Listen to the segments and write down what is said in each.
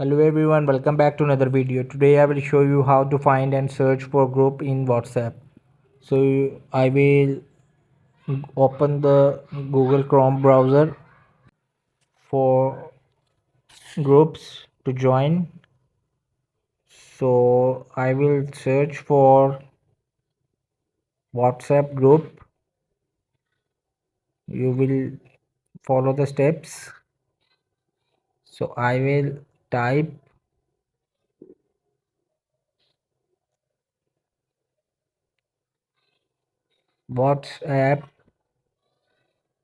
Hello everyone, welcome back to another video. Today I will show you how to find and search for group in WhatsApp. So I will open the Google Chrome browser for groups to join. So I will search for WhatsApp group. You will follow the steps. So I will type WhatsApp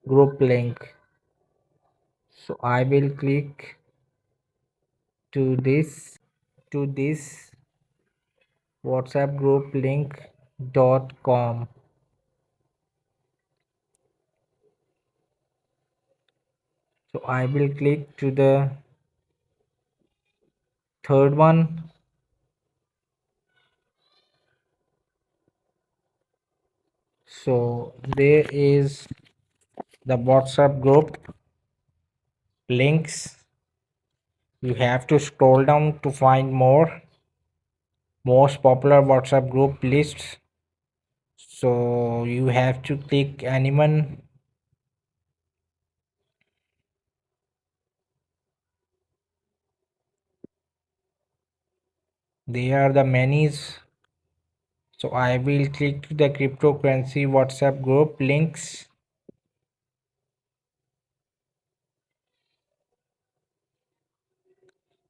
group link. So I will click to this WhatsApp group link.com. So I will click to the third one. So there is the WhatsApp group links. You have to scroll down to find most popular WhatsApp group lists. So you have to click anyone. There are the manys. So I will click to the cryptocurrency WhatsApp group links.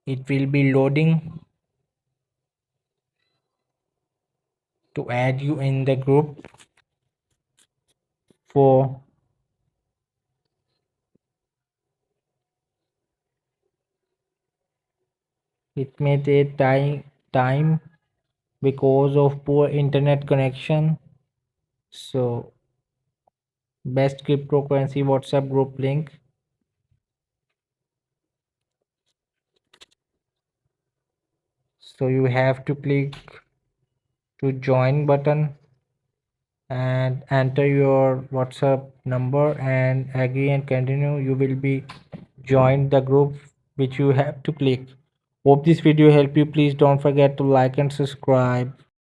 It will be loading to add you in the group. For it may take time because of poor internet connection. So best cryptocurrency WhatsApp group link. So you have to click to join button and enter your WhatsApp number and agree and continue. You will be joined the group which you have to click. Hope this video helped you. Please don't forget to like and subscribe.